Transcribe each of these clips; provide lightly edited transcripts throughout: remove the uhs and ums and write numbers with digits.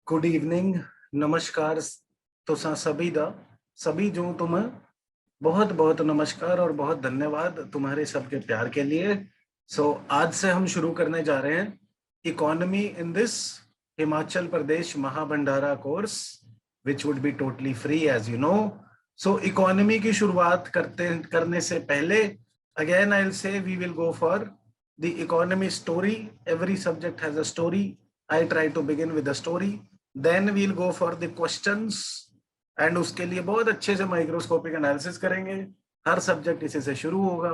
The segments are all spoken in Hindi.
गुड इवनिंग, नमस्कार। तुसा सभी दा सभी जो तुम बहुत बहुत नमस्कार और बहुत धन्यवाद तुम्हारे सबके प्यार के लिए। आज से हम शुरू करने जा रहे हैं economy in this Himachal Pradesh Mahabhandara course which would be totally free as you know. Economy की शुरुआत करने से पहले again I will say we will go for the economy story. Every subject has a story. I try to begin with the story, then we'll go for the questions and उसके लिए बहुत अच्छे से माइक्रोस्कोपिक एनालिसिस करेंगे। हर सब्जेक्ट इसी से शुरू होगा।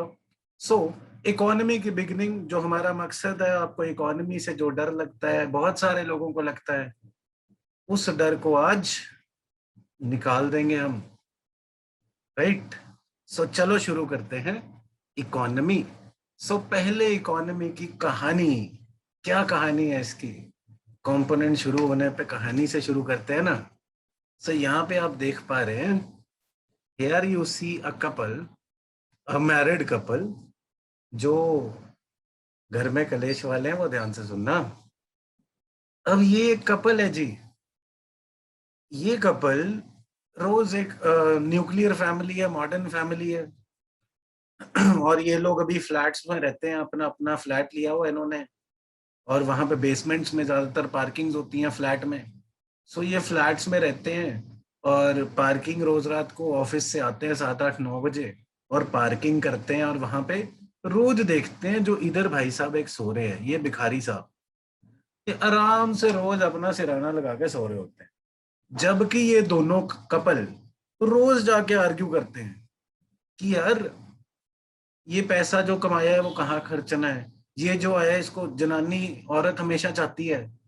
इकोनॉमी की बिगिनिंग जो हमारा मकसद है, आपको इकोनॉमी से जो डर लगता है, बहुत सारे लोगों को लगता है, उस डर को आज निकाल देंगे हम। राइट। चलो शुरू करते हैं इकोनॉमी। पहले इकोनॉमी की कहानी, क्या कहानी है इसकी? कंपोनेंट शुरू होने पे कहानी से शुरू करते हैं ना। यहाँ पे आप देख पा रहे हैं, here you see a couple, a married couple. जो घर में कलेश वाले हैं वो ध्यान से सुनना। अब ये एक कपल है जी। ये कपल रोज एक न्यूक्लियर फैमिली है, मॉडर्न फैमिली है। और ये लोग अभी फ्लैट्स में रहते हैं, अपना अपना फ्लैट लिया हुआ इन्होंने। और वहां पे बेसमेंट्स में ज्यादातर पार्किंग्स होती हैं फ्लैट में। ये फ्लैट्स में रहते हैं और पार्किंग रोज रात को ऑफिस से आते हैं 7 8 9 बजे और पार्किंग करते हैं। और वहां पे रोज देखते हैं जो इधर भाई साहब एक सो रहे हैं, ये भिखारी साहब, ये आराम से रोज अपना सिराना लगा के सो रहे होते हैं। जबकि ये दोनों कपल रोज जाके आर्ग्यू करते हैं कि यार ये पैसा जो कमाया है वो कहाँ खर्चना है। ये जो आया इसको, जनानी औरत हमेशा चाहती है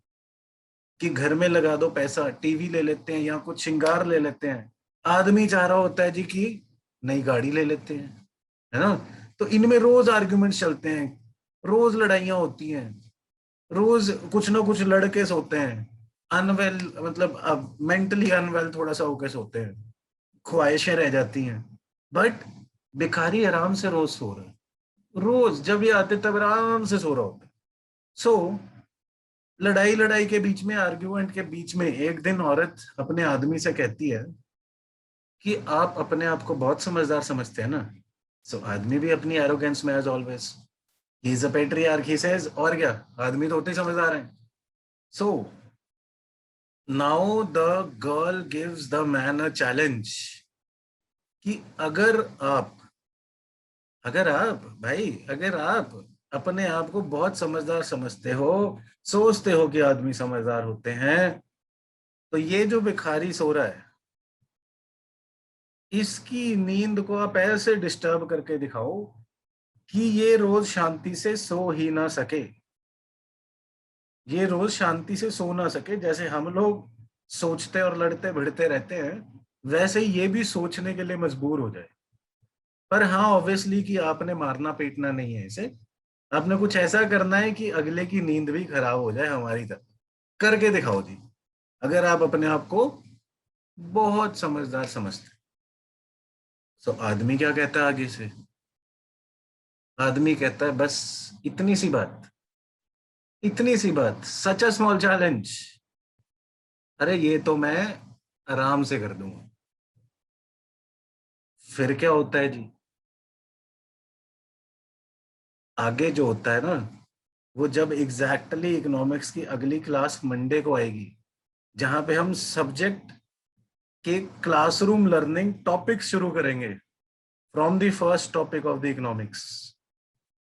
कि घर में लगा दो पैसा, टीवी ले लेते हैं या कुछ श्रृंगार ले लेते हैं। आदमी चाह रहा होता है जी कि नई गाड़ी ले लेते हैं, है ना। तो इनमें रोज आर्ग्यूमेंट्स चलते हैं, रोज लड़ाइयां होती हैं, रोज कुछ ना कुछ लड़के सोते हैं। अनवेल मतलब अब मेंटली अनवेल थोड़ा सा होके सोते हैं, ख्वाहिशें रह जाती हैं। बट भिखारी आराम से रोज सो रहा है। रोज जब ये आते तब आराम से सो रहा होता है। लड़ाई लड़ाई के बीच में, आर्ग्यूमेंट के बीच में एक दिन औरत अपने आदमी से कहती है कि आप अपने आप को बहुत समझदार समझते हैं ना। आदमी भी अपनी एरोगेंस में as always, he is a patriarch, he says, और क्या, आदमी तो होते ही समझदार हैं। Now the girl gives the man a challenge कि अगर आप अपने आप को बहुत समझदार समझते हो, सोचते हो कि आदमी समझदार होते हैं, तो ये जो भिखारी सो रहा है, इसकी नींद को आप ऐसे डिस्टर्ब करके दिखाओ कि ये रोज शांति से सो ही ना सके। ये रोज शांति से सो ना सके। जैसे हम लोग सोचते और लड़ते भिड़ते रहते हैं, वैसे ही ये भी सोचने के लिए मजबूर हो जाए। पर हाँ, ऑब्वियसली कि आपने मारना पीटना नहीं है इसे। आपने कुछ ऐसा करना है कि अगले की नींद भी खराब हो जाए हमारी तरह। करके दिखाओ जी, अगर आप अपने आप को बहुत समझदार समझते। आदमी क्या कहता है आगे से? आदमी कहता है बस इतनी सी बात, इतनी सी बात, सच अ स्मॉल चैलेंज। अरे ये तो मैं आराम से कर दूंगा। फिर क्या होता है जी? आगे जो होता है ना, वो जब एग्जैक्टली इकोनॉमिक्स की अगली क्लास मंडे को आएगी, जहां पे हम सब्जेक्ट के क्लासरूम लर्निंग टॉपिक शुरू करेंगे from the first topic of the economics,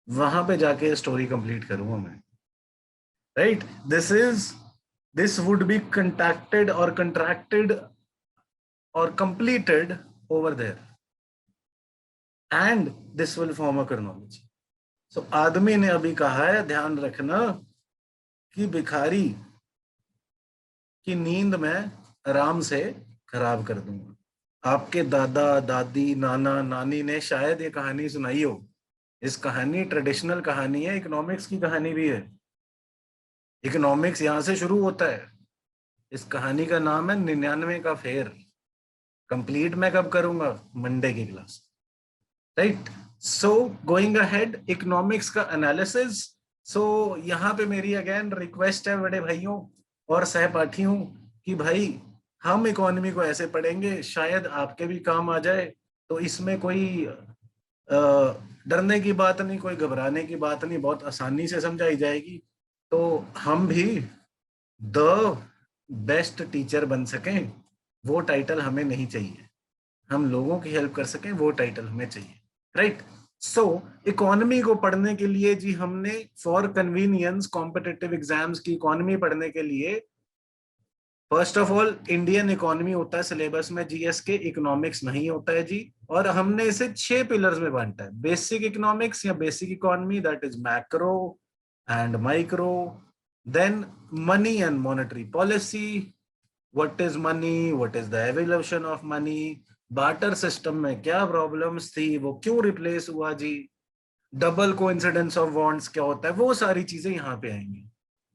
वहां पे जाके स्टोरी कंप्लीट करूंगा मैं। Right. This would be contracted और completed over there, and this will form a chronology. आदमी ने अभी कहा है, ध्यान रखना, कि भिखारी की नींद में आराम से खराब कर दूंगा। आपके दादा दादी नाना नानी ने शायद ये कहानी सुनाई हो। इस कहानी ट्रेडिशनल कहानी है, इकोनॉमिक्स की कहानी भी है। इकोनॉमिक्स यहां से शुरू होता है। इस कहानी का नाम है 99 का फेर। कंप्लीट मैं कब करूंगा? मंडे की class. Right. Going ahead, economics का एनालिसिस। यहाँ पे मेरी अगेन रिक्वेस्ट है बड़े भाइयों और सहपाठियों कि भाई हम इकोनॉमी को ऐसे पढ़ेंगे, शायद आपके भी काम आ जाए। तो इसमें कोई डरने की बात नहीं, कोई घबराने की बात नहीं, बहुत आसानी से समझाई जाएगी। तो हम भी द बेस्ट टीचर बन सकें, वो टाइटल हमें नहीं चाहिए। हम लोगों की हेल्प कर सकें, वो टाइटल हमें चाहिए, राइट। सो इकोनॉमी को पढ़ने के लिए जी हमने फॉर कन्वीनियंस कॉम्पिटिटिव एग्जाम्स की इकोनॉमी पढ़ने के लिए first of all Indian economy होता है सिलेबस में, जीएस के इकोनॉमिक्स नहीं होता है जी। और हमने इसे 6 पिलर्स में बांटा है। बेसिक इकोनॉमिक्स या basic economy, that is macro and micro. Then money and monetary policy, what is money, what is the evolution of money, barter system में क्या प्रॉब्लम्स थी, वो क्यों रिप्लेस हुआ जी, डबल कोइंसिडेंस ऑफ बॉन्ड्स क्या होता है, वो सारी चीजें यहाँ पे आएंगी।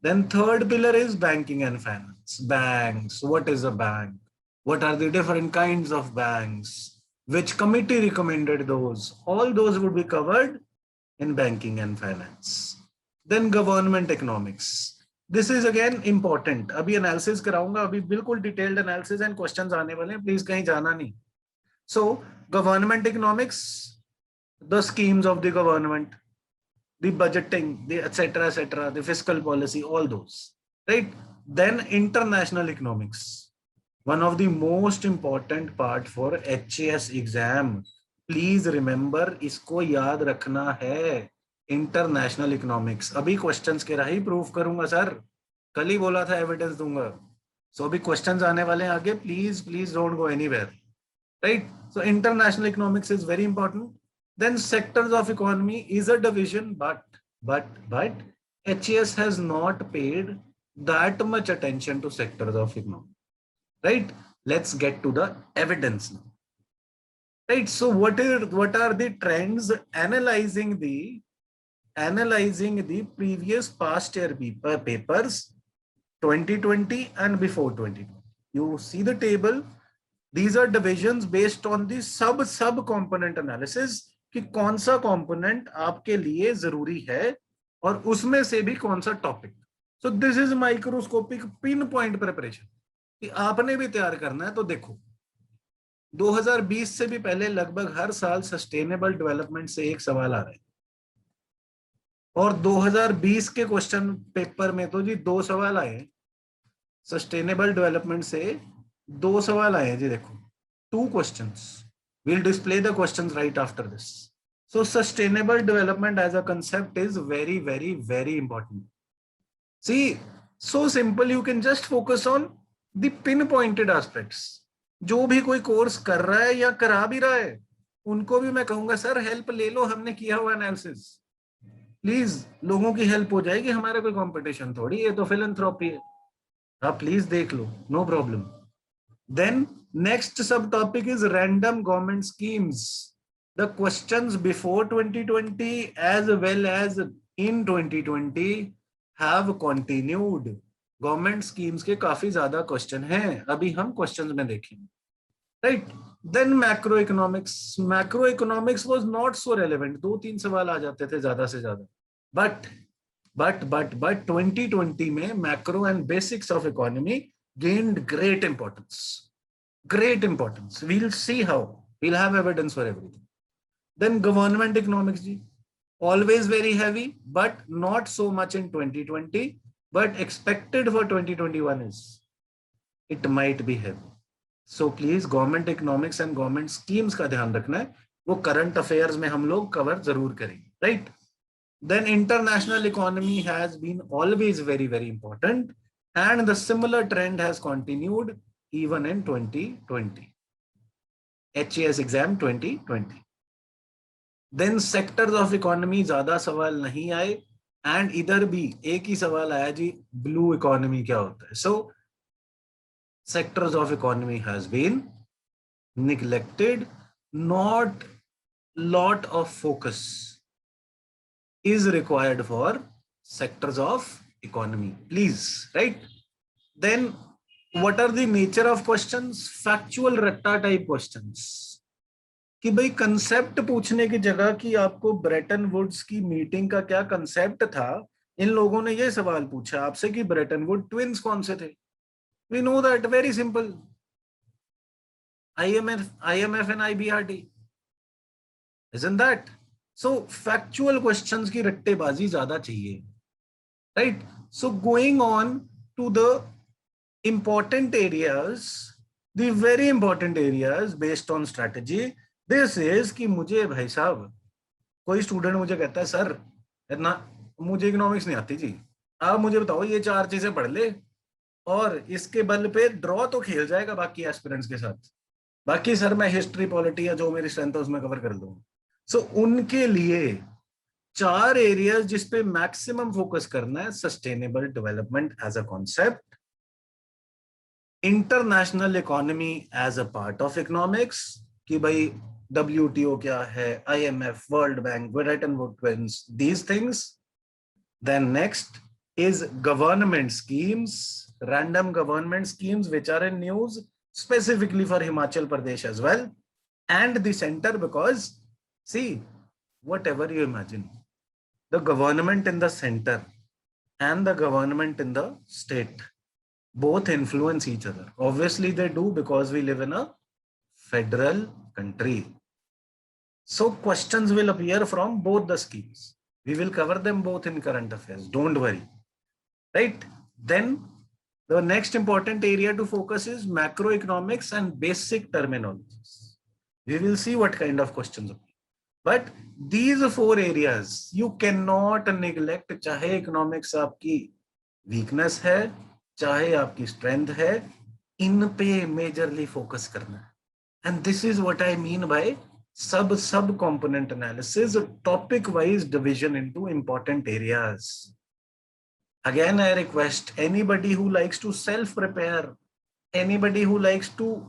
Then third pillar is banking and finance. Banks. What is a bank? What are the different kinds of banks? Which committee recommended those? All those would be covered in banking and finance. Then government economics. This is again important. अभी analysis कराऊंगा, अभी बिल्कुल detailed analysis and questions आने वाले हैं, please कहीं जाना नहीं. So government economics, the schemes of the government, the budgeting, the etc., the fiscal policy, all those, right? Then international economics, one of the most important part for HAS exam. Please remember, इसको याद रखना है, इंटरनेशनल इकोनॉमिक्स। अभी क्वेश्चंस के राही प्रूफ करूंगा सर, कल ही बोला था एविडेंस दूंगा। सो अभी क्वेश्चंस आने वाले हैं आगे, please please don't go anywhere, right. So international economics is very important. Then sectors of economy is a division, but HES has not paid that much attention to sectors of economy, right? Let's get to the evidence now, right? So what are the trends analyzing the previous past year papers 2020 and before 2020? You see the table. These are divisions based on the sub component analysis कि कौन सा कंपोनेंट आपके लिए जरूरी है और उसमें से भी कौन सा topic. So this is microscopic pin point preparation कि आपने भी तैयार करना है. तो देखो 2020 से भी पहले लगभग हर साल सस्टेनेबल डेवलपमेंट से एक सवाल आ रहा है और 2020 के क्वेश्चन पेपर में तो जी 2 सवाल आए. सस्टेनेबल डेवलपमेंट से 2 सवाल आए जी. देखो 2 questions. We'll display the questions right after this. So sustainable development as a concept is very, very, very important. See, so simple, you can just focus on the pinpointed aspects. जो भी कोई कोर्स कर रहा है या करा भी रहा है उनको भी मैं कहूंगा सर हेल्प ले लो, हमने किया हुआ एनालिसिस. प्लीज लोगों की हेल्प हो जाएगी, हमारा कोई कंपटीशन थोड़ी, ये तो फिलैंथ्रोपी है. आप प्लीज देख लो, no problem. Then next subtopic is random government schemes. The questions before 2020 as well as in 2020 have continued. Government schemes के काफी ज्यादा क्वेश्चन हैं, अभी हम क्वेश्चंस में देखेंगे, right. Then macro economics. Macro economics was not so relevant, 2-3 सवाल आ जाते थे ज्यादा से ज्यादा. बट 2020 में macro and basics of economy gained great importance. We'll see how. We'll have evidence for everything. Then government economics ji, always very heavy, but not so much in 2020, but expected for 2021 is it might be heavy. So please government economics and government schemes का ध्यान रखना है, वो current affairs में हम लोग cover जरूर करेंगे, right? Then international economy has been always very, very important. And the similar trend has continued even in 2020. HAS exam 2020. Then sectors of economy ज्यादा सवाल नहीं आए and इधर भी एक ही सवाल आया जी, blue economy क्या होता है. So sectors of economy has been neglected. Not lot of focus is required for sectors of economy, please, right? Then what are the nature of questions? Factual रट्टा type questions कि भाई कंसेप्ट पूछने की जगह कि आपको ब्रेटन वुड्स की मीटिंग का क्या कंसेप्ट था, इन लोगों ने ये सवाल पूछा आपसे कि ब्रेटन वुड ट्विंस कौन से थे. We know that, very simple. IMF and IBRD. Isn't that? So factual questions की रट्टेबाजी ज्यादा चाहिए, right? So going on to the important areas, the very important areas based on strategy. This is कि मुझे भाई साहब कोई स्टूडेंट मुझे कहता है सर इतना मुझे इकोनॉमिक्स नहीं आती जी, आप मुझे बताओ ये चार चीजें पढ़ ले और इसके बल पे ड्रॉ तो खेल जाएगा बाकी एस्पिरेंट्स के साथ, बाकी सर मैं हिस्ट्री पॉलिटी या जो मेरी स्ट्रेंथ है उसमें कवर कर लूंगा। सो उनके लिए चार एरियाज जिस पे मैक्सिमम फोकस करना है: sustainable development as a concept, international economy as a part of economics कि भाई WTO क्या है, IMF, world bank, Bretton Woods, these things. Then next is government schemes, random government schemes which are in news specifically for Himachal Pradesh as well, and the center, because see, whatever you imagine, the government in the center and the government in the state both influence each other. Obviously they do, because we live in a federal country. So questions will appear from both the schemes. We will cover them both in current affairs, don't worry. Right? Then the next important area to focus is macroeconomics and basic terminologies. We will see what kind of questions appear. But these four areas you cannot neglect, चाहे economics आपकी weakness है, चाहे आपकी strength है, इन पे majorly focus करना है. And this is what I mean by sub component analysis, topic wise division into important areas. Again, I request anybody who likes to self-prepare, anybody who likes to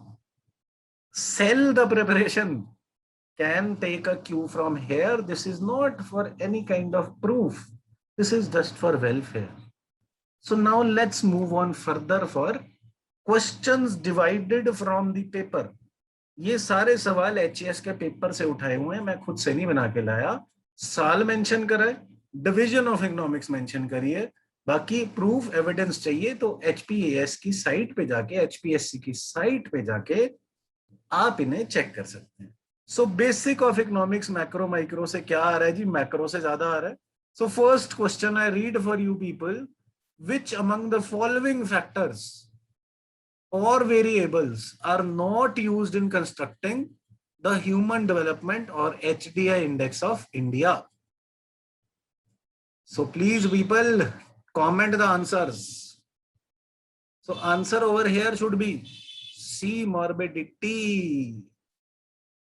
sell the preparation, can take a cue from here. This is not for any kind of proof. This is just for welfare. So now let's move on further for questions divided from the paper. ये सारे सवाल HAS के पेपर से उठाए हुए हैं, मैं खुद से नहीं बना के लाया। साल मेंशन करा है, डिवीजन ऑफ इकोनॉमिक्स मेंशन करिए, बाकी प्रूफ एविडेंस चाहिए तो HPAS की साइट पे जाके, HPSC की साइट पे जाके आप इन्हें चेक कर सकते हैं। So basic of economics macro micro से क्या आ रहा है जी? मैक्रो से ज्यादा आ रहा है। So first question I read for you people, which among the following factors or variables are not used in constructing the human development or HDI index of India? So please people comment the answers. So answer over here should be C, morbidity.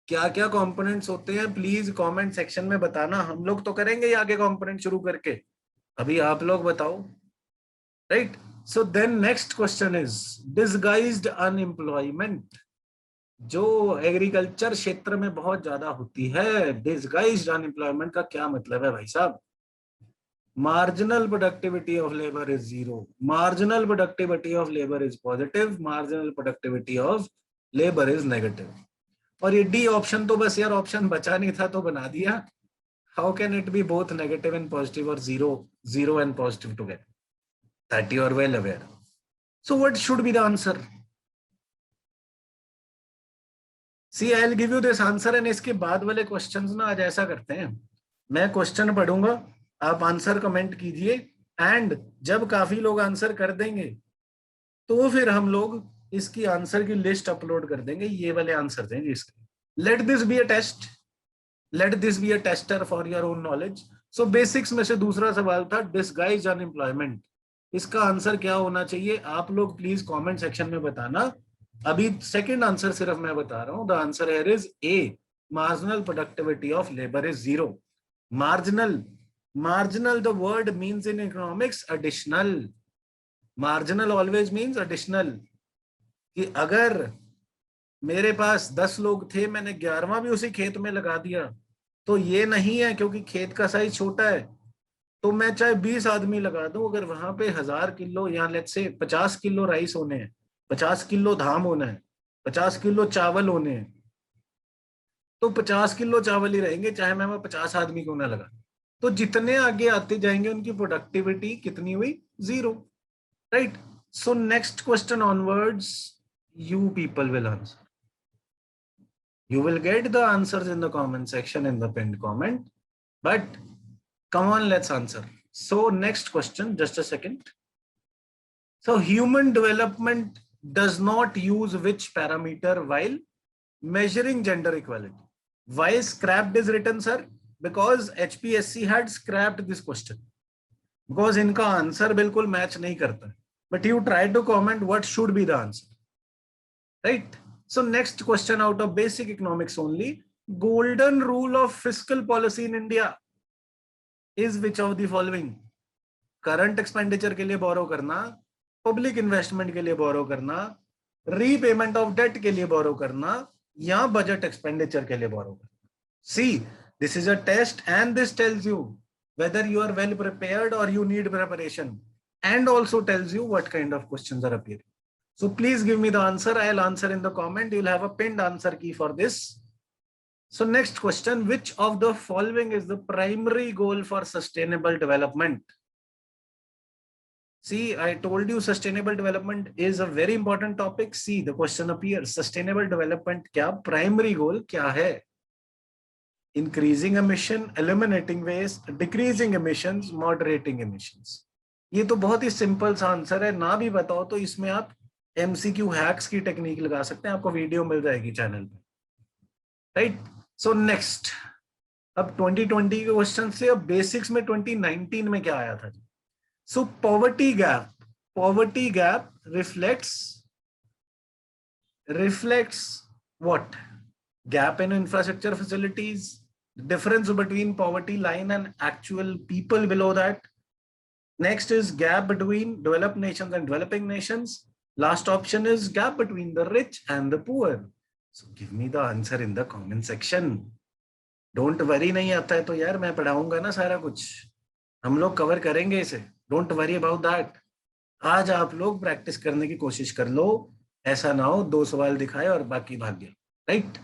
क्या क्या कंपोनेंट्स होते हैं प्लीज कमेंट सेक्शन में बताना। हम लोग तो करेंगे ही आगे कंपोनेंट शुरू करके, अभी आप लोग बताओ, right? So then next question is disguised unemployment, जो एग्रीकल्चर क्षेत्र में बहुत ज्यादा होती है। डिसगाइज्ड अनएम्प्लॉयमेंट का क्या मतलब है भाई साहब? Marginal productivity of labour is zero, marginal productivity of labour is positive, marginal productivity of labour is negative. और ये डी ऑप्शन तो बस यार ऑप्शन बचा नहीं था तो बना दिया। How can it be both negative and positive और zero and positive together? That you are well aware. So what should be the answer? See, I'll give you this answer and इसके बाद वाले क्वेश्चंस ना आज ऐसा करते हैं, मैं क्वेश्चन पढ़ूंगा, आप आंसर कमेंट कीजिए, एंड जब काफी लोग आंसर कर देंगे तो फिर हम लोग इसकी आंसर की लिस्ट अपलोड कर देंगे, ये वाले आंसर देंगे इसके। Let this be a test, let this be a tester for your own knowledge. So basics में से दूसरा सवाल था डिसगाइज्ड अनएम्प्लॉयमेंट, इसका आंसर क्या होना चाहिए? आप लोग प्लीज कमेंट सेक्शन में बताना। अभी सेकंड आंसर सिर्फ मैं बता रहा हूं। The answer here is a, marginal productivity of labour is zero. Marginal, marginal the word means in economics additional, marginal always means additional, कि अगर मेरे पास 10 लोग थे, मैंने 11वां भी उसी खेत में लगा दिया, तो ये नहीं है क्योंकि खेत का साइज छोटा है तो मैं चाहे 20 आदमी लगा दूं, अगर वहां पे 1000 किलो या लेट्स से 50 किलो राइस होने हैं, 50 किलो धान होना है, 50 किलो चावल होने हैं, तो 50 किलो चावल ही रहेंगे चाहे मैं 50 आदमी क्यों ना लगा। तो जितने आगे आते जाएंगे उनकी प्रोडक्टिविटी कितनी हुई? Zero, right? So next question onwards, you people will answer. You will get the answers in the comment section in the pinned comment, but come on, let's answer. So next question, just a second. So human development does not use which parameter while measuring gender equality? Why scrapped is written, sir? Because HPSC had scrapped this question. Because इनका आंसर बिल्कुल मैच नहीं करता. But you try to comment what should be the answer. Right? So next question out of basic economics only. Golden rule of fiscal policy in India is which of the following? Current expenditure के लिए borrow करना, public investment के लिए borrow करना, repayment of debt के लिए borrow करना, या budget expenditure के लिए borrow करना. See, this is a test and this tells you whether you are well prepared or you need preparation, and also tells you what kind of questions are appearing. So please give me the answer. I'll answer in the comment. You'll have a pinned answer key for this. So next question, which of the following is the primary goal for sustainable development? See, I told you sustainable development is a very important topic. See, the question appears, sustainable development क्या primary goal क्या है? Increasing emission, eliminating waste, decreasing emissions, moderating emissions. ये तो बहुत ही सिंपल सा आंसर है. ना भी बताओ तो इसमें आप MCQ हैक्स की टेक्निक लगा सकते हैं. आपको वीडियो मिल जाएगी चैनल पे. राइट. सो नेक्स्ट, अब 2020 के क्वेश्चन से अब बेसिक्स में 2019 में क्या आया था. So poverty gap reflects what? Gap in infrastructure facilities, difference between poverty line and actual people below that. Next is gap between developed nations and developing nations. Last option is gap between the rich and the poor. So give me the answer in the comment section. Don't worry, नहीं आता है तो यार मैं पढ़ाऊंगा ना सारा कुछ. हम लोग कवर करेंगे इसे. Don't worry about that. आज आप लोग प्रैक्टिस करने की कोशिश कर लो. ऐसा ना हो 2 सवाल दिखाए और बाकी भाग गया. Right?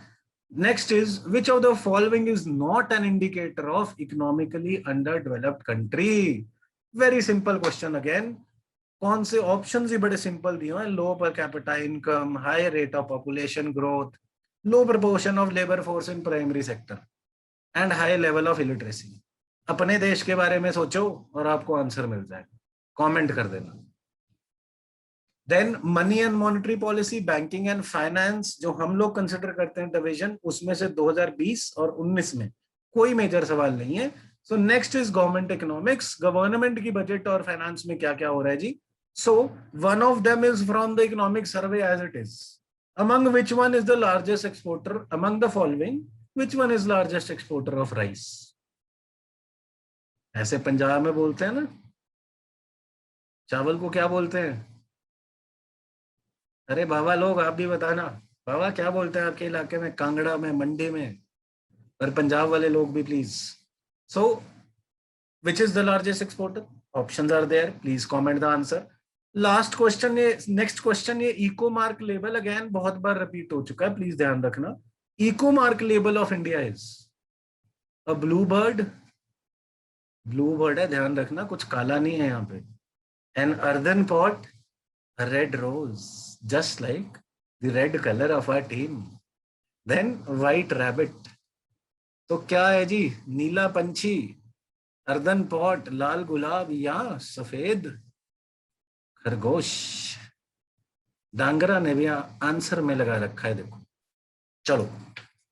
Next is, which of the following is not an indicator of economically underdeveloped country? Very simple question again. कौन से ऑप्शंस ही बड़े सिंपल दिए हैं. Low per capita income, high rate of population growth, low proportion of labour force in primary sector and high level of illiteracy. अपने देश के बारे में सोचो और आपको आंसर मिल जाएगा. कमेंट कर देना. Then money and monetary policy, banking and finance जो हम लोग कंसिडर करते हैं डिवीजन, उसमें से 2020 और 19 में कोई मेजर सवाल नहीं है. So next is government economics. Government की बजट और फाइनेंस में क्या क्या हो रहा है जी. So one of them is from the economic survey as it is. Among which one is the largest exporter among the following, which one is largest exporter of rice. ऐसे पंजाब में बोलते हैं ना, चावल को क्या बोलते हैं. अरे बाबा लोग आप भी बताना, बाबा क्या बोलते हैं आपके इलाके में, कांगड़ा में, मंडी में, और पंजाब वाले लोग भी please. So which is the largest exporter? Options are there, please comment the answer. Last question, ये नेक्स्ट क्वेश्चन, ये इको मार्क लेबल अगेन बहुत बार रिपीट हो चुका है, प्लीज ध्यान रखना. Eco mark label of India is a blue bird है, ध्यान रखना, कुछ काला नहीं है यहाँ पे. An earthen pot, red rose, just like the red color of our team. Then white rabbit. तो क्या है जी, नीला पंछी, अर्दन पॉट, लाल गुलाब या सफेद खरगोश. डांगरा ने भी आंसर में लगा रखा है, देखो. चलो,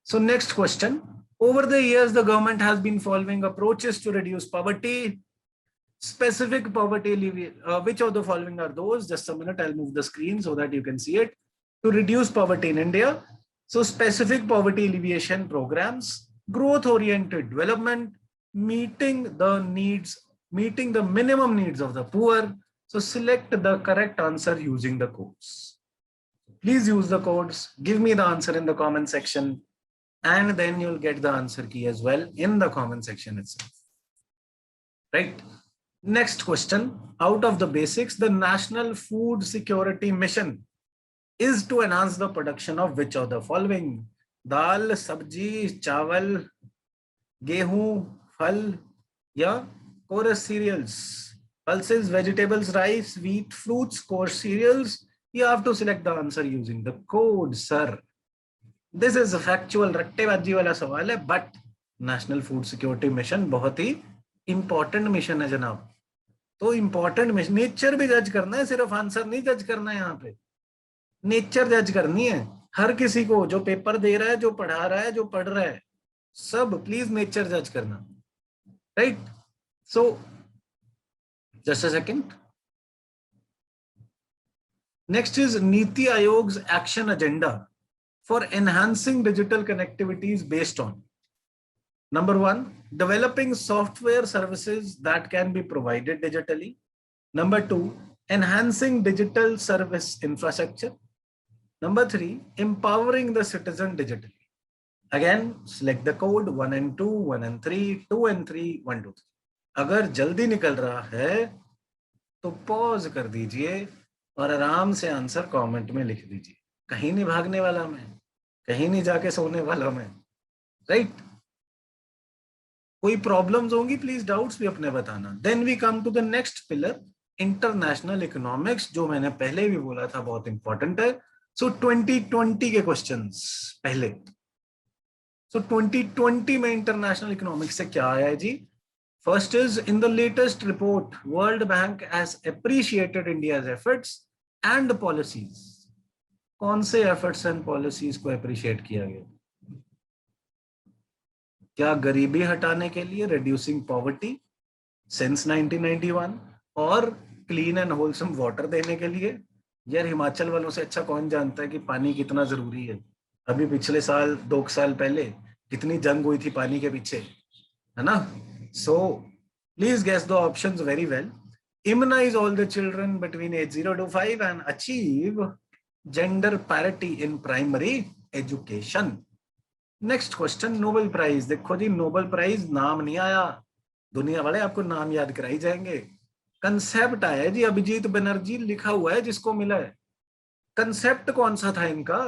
so next question. Over the years the government has been following approaches to reduce poverty. Specific poverty alleviation, which of the following are those? Just a minute, I'll move the screen so that you can see it. To reduce poverty in India, so specific poverty alleviation programs, growth oriented development, meeting the minimum needs of the poor. So select the correct answer using the codes. Please use the codes, give me the answer in the comment section, and then you'll get the answer key as well in the comment section itself. Right? Next question, out of the basics, the National Food Security Mission is to enhance the production of which of the following? Dal, sabji, chawal, गेहूं, फल या coarse cereals. pulses, vegetables, rice, wheat, fruits, coarse cereals. You have to select the answer using the code, sir. This is factual, रट्टेबाजी वाला सवाल है, but national food security mission बहुत ही इंपॉर्टेंट मिशन है जनाब। तो इंपॉर्टेंट मिशन, नेचर भी जज करना है, सिर्फ आंसर नहीं जज करना है, यहाँ पे नेचर जज करनी है। हर किसी को जो पेपर दे रहा है, जो पढ़ा रहा है, जो पढ़ रहा है, सब प्लीज नेचर जज करना, right? So just a second. Next is NITI Aayog's action agenda for enhancing digital connectivities based on: number 1, developing software services that can be provided digitally; number 2, enhancing digital service infrastructure; number 3, empowering the citizen digitally. Again, select the code 1 and 2, 1 and 3, 2 and 3, 1, 2, 3. अगर जल्दी निकल रहा है तो पॉज कर दीजिए और आराम से आंसर कमेंट में लिख दीजिए। कहीं नहीं भागने वाला मैं, कहीं नहीं जाके सोने वाला मैं, राइट? कोई प्रॉब्लम्स होंगी प्लीज डाउट्स भी अपने बताना। Then we come to the next pillar, international economics, जो मैंने पहले भी बोला था बहुत इंपॉर्टेंट है। सो 2020 के क्वेश्चंस पहले। सो 2020 में इंटरनेशनल इकोनॉमिक्स से क्या आया है जी? First is, in the latest report World Bank has appreciated India's efforts and policies. कौन से एफर्ट्स एंड पॉलिसीज को अप्रिशिएट किया गया? क्या गरीबी हटाने के लिए, रिड्यूसिंग पॉवर्टी सिंस 1991, और क्लीन एंड होलसम वाटर देने के लिए? यार हिमाचल वालों से अच्छा कौन जानता है कि पानी कितना जरूरी है? अभी पिछले साल, 2 साल पहले कितनी जंग हुई थी पानी के पीछे, है ना? So please guess the options very well. Immunize all the children between age 0 to 5 and achieve gender parity in primary education. Next question, Nobel prize. देखो जी, नोबेल प्राइज नाम नहीं आया, दुनिया वाले आपको नाम याद कराई जाएंगे। कंसेप्ट आया है जी, अभिजीत बनर्जी लिखा हुआ है जिसको मिला है। कंसेप्ट कौन सा था इनका?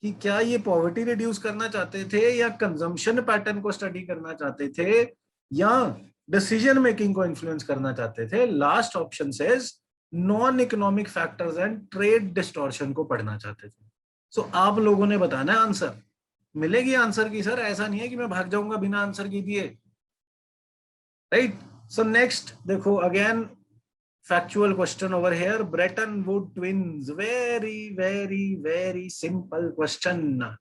कि क्या ये पॉवर्टी रिड्यूस करना चाहते थे, या कंजम्पशन पैटर्न को स्टडी करना चाहते थे, या डिसीजन मेकिंग को इन्फ्लुएंस करना चाहते थे? Last option says non economic factors and trade distortion को पढ़ना चाहते थे। सो आप लोगों ने बताना है आंसर। मिलेगी आंसर की सर, ऐसा नहीं है कि मैं भाग जाऊंगा बिना आंसर की दिए, राइट? सो नेक्स्ट देखो, again factual question over here, Brayton would twins, very very very simple question.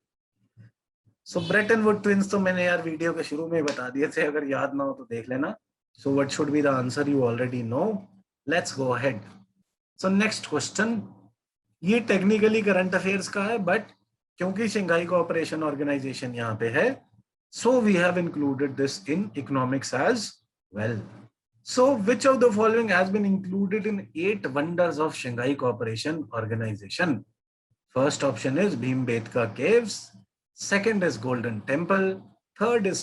So Brayton would twins तो मैंने यार वीडियो के शुरू में बता दिए थे, अगर याद ना हो तो देख लेना। So what should be the answer, you already know. Let's go ahead. So next question, ये टेक्निकली करंट अफेयर्स का है, बट क्योंकि शंघाई कोऑपरेशन ऑर्गेनाइजेशन यहाँ पे है, so we have included this in economics as well. So which of the following has been included in 8 wonders of Shanghai cooperation organization? First option is Bhimbetka caves, second is Golden Temple, third is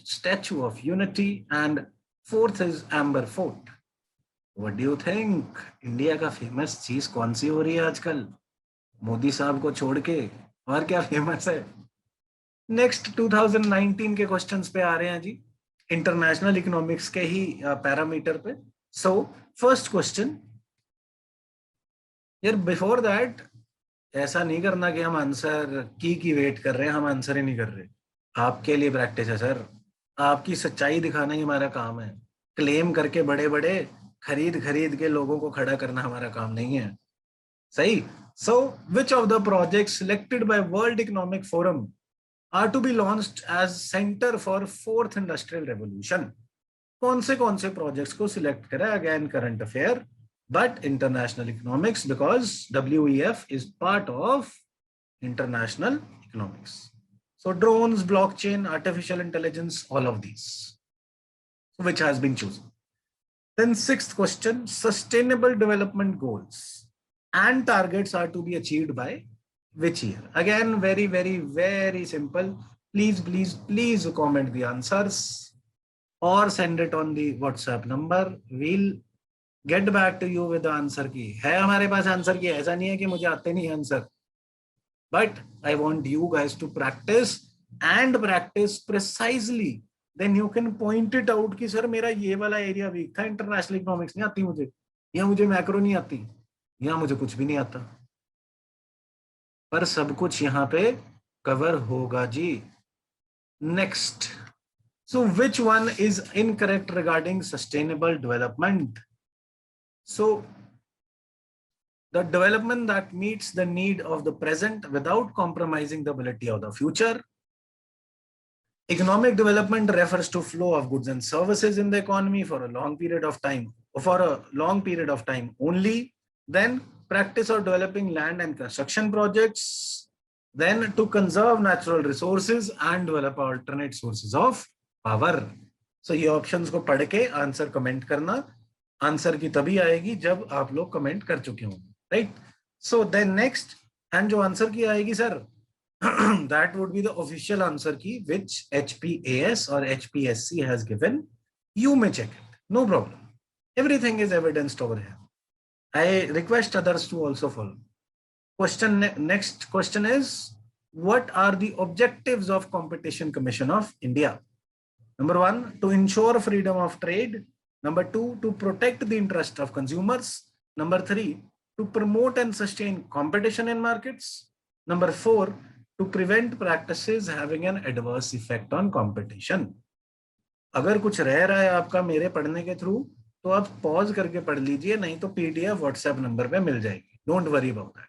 Statue of Unity, and fourth is Amber Fort. What do you think? India का फेमस चीज कौन सी हो रही है आजकल, मोदी साहब को छोड़ के? और क्या फेमस है? नेक्स्ट 2019 के क्वेश्चंस पे आ रहे हैं जी, इंटरनेशनल इकोनॉमिक्स के ही पैरामीटर पे। सो फर्स्ट क्वेश्चन, यार बिफोर दैट ऐसा नहीं करना कि हम आंसर की वेट कर रहे हैं, हम आंसर ही नहीं कर रहे। आपके लिए प्रैक्टिस है सर, आपकी सच्चाई दिखाना ही हमारा काम है। क्लेम करके बड़े बड़े खरीद खरीद के लोगों को खड़ा करना हमारा काम नहीं है, सही? So which of the projects selected by World Economic Forum are to be launched as centre for 4th industrial revolution? कौन से प्रोजेक्ट्स को सिलेक्ट करा? Again current affair, but international economics, because WEF is part of international economics. So drones, blockchain, artificial intelligence, all of these, which has been chosen. Then 6th question, sustainable development goals and targets are to be achieved by which year? Again, very very very simple. Please comment the answers or send it on the WhatsApp number. We'll get back to you with answer key. है हमारे पास आंसर की, ऐसा नहीं है कि मुझे आते नहीं answer, but I want you guys to practice and practice precisely then you can point it out कि सर मेरा ये वाला एरिया वीक था, इंटरनेशनल इकोनॉमिक्स नहीं आती मुझे, या मुझे मैक्रो नहीं आती, या मुझे कुछ भी नहीं आता, पर सब कुछ यहाँ पे कवर होगा जी। Next, so which one is incorrect regarding sustainable development? So the development that meets the need of the present without compromising the ability of the future. Economic development refers to flow of goods and services in the economy for a long period of time, only. Then practice of developing land and construction projects. Then to conserve natural resources and develop alternate sources of power. So ये ऑप्शंस को पढ़ के आंसर कमेंट करना, आंसर की तभी आएगी जब आप लोग कमेंट कर चुके होंगे, right? So then next, and जो आंसर की आएगी sir, that would be the official answer key which HPAS or HPSC has given. You may check it, no problem. Everything is evidenced over here. I request others to also follow. Next question is, what are the objectives of Competition Commission of India? Number 1, to ensure freedom of trade. Number 2, to protect the interest of consumers. Number 3, to promote and sustain competition in markets. Number 4, to prevent practices having an adverse effect on competition. अगर कुछ रह रहा है आपका मेरे पढ़ने के थ्रू तो आप पॉज करके पढ़ लीजिए, नहीं तो पीडीएफ व्हाट्सएप नंबर पे मिल जाएगी. Don't worry about that.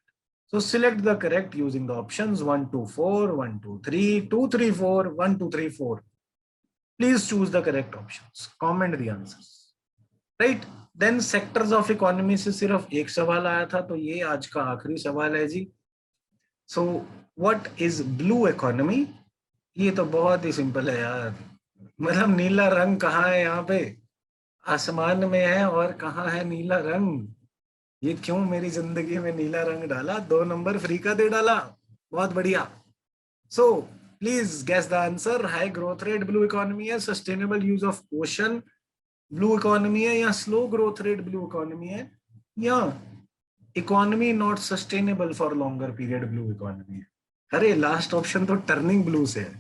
So select the correct using the options 1, 2, 4, 1, 2, 3, 2, 3, 4, 1, 2, 3, 4. Please choose the correct options. Comment the answers. Right? Then sectors of economy से सिर्फ एक सवाल आया था, तो ये आज का आखिरी सवाल है जी. So what is blue economy? ये तो बहुत ही सिंपल है यार. मतलब नीला रंग कहाँ है यहाँ पे? आसमान में है, और कहाँ है नीला रंग? ये क्यों मेरी जिंदगी में नीला रंग डाला? 2 नंबर फ्री का दे डाला. बहुत बढ़िया. So please guess the answer. High growth rate blue economy है, sustainable use of ocean blue economy है, या slow growth rate blue economy है, या economy not sustainable for longer period blue economy है? अरे लास्ट ऑप्शन तो टर्निंग ब्लू से है.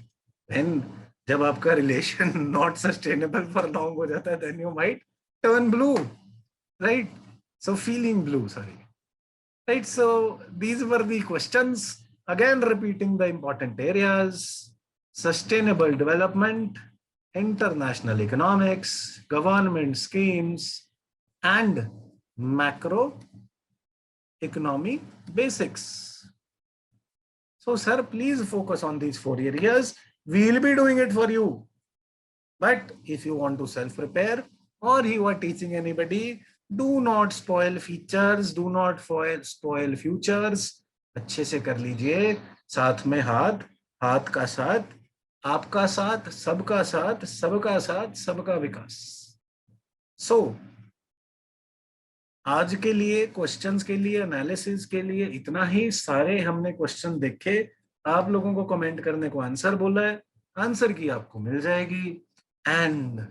देन जब आपका relation not sustainable for long हो जाता है, then you might turn blue, right? So feeling blue, sorry, right? So these were the questions. Again repeating the important areas: sustainable development, international economics, government schemes, and macro economic basics. So sir, please focus on these 4 areas. We'll be doing it for you, but if you want to self prepare or you are teaching anybody, do not spoil features, do not spoil futures. अच्छे से कर लीजिए, साथ में हाथ, हाथ का साथ, आपका साथ, सबका साथ, सबका साथ, सबका विकास. So आज के लिए, क्वेश्चंस के लिए, एनालिसिस के लिए इतना ही. सारे हमने क्वेश्चन देखे, आप लोगों को कमेंट करने को आंसर बोला है, आंसर की आपको मिल जाएगी. एंड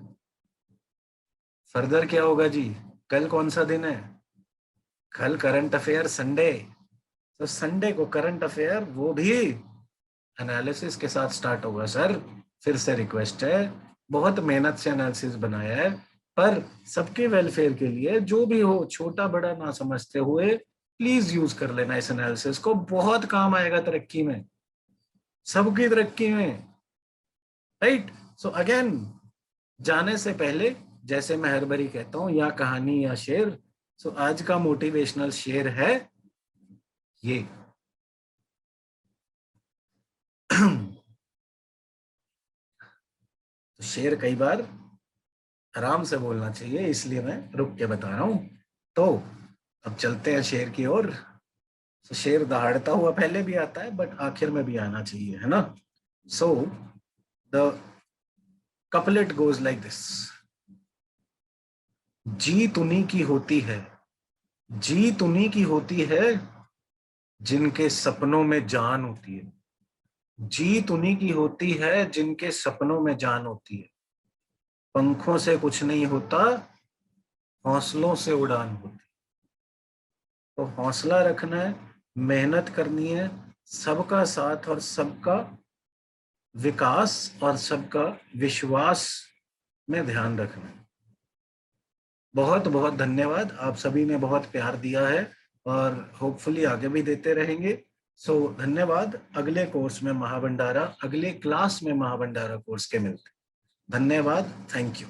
फर्दर क्या होगा जी? कल कौन सा दिन है? कल करंट अफेयर संडे. तो संडे को करंट अफेयर, वो भी एनालिसिस के साथ स्टार्ट होगा. सर फिर से रिक्वेस्ट है, बहुत मेहनत से एनालिसिस बनाया है, पर सबके वेलफेयर के लिए, जो भी हो, छोटा बड़ा ना समझते हुए प्लीज यूज कर लेना इस एनालिसिस को. बहुत काम आएगा तरक्की में, सबकी तरक्की में, राइट? सो अगेन, जाने से पहले, जैसे मैं हर बारी कहता हूं, या कहानी या शेर. सो आज का मोटिवेशनल शेर है ये. तो शेर कई बार आराम से बोलना चाहिए, इसलिए मैं रुक के बता रहा हूं. तो अब चलते हैं शेर की ओर. तो शेर दहाड़ता हुआ पहले भी आता है, बट आखिर में भी आना चाहिए, है ना? So the couplet goes like this: जीत उन्हीं की होती है, जीत उन्हीं की होती है जिनके सपनों में जान होती है. जीत उन्हीं की होती है जिनके सपनों में जान होती है. पंखों से कुछ नहीं होता, हौसलों से उड़ान होती. तो हौसला रखना है, मेहनत करनी है, सबका साथ और सबका विकास और सबका विश्वास में ध्यान रखना। बहुत बहुत धन्यवाद, आप सभी ने बहुत प्यार दिया है और होपफुली आगे भी देते रहेंगे। सो धन्यवाद। अगले कोर्स में महाभंडारा, अगले क्लास में महाभंडारा कोर्स के मिलते। धन्यवाद, थैंक यू।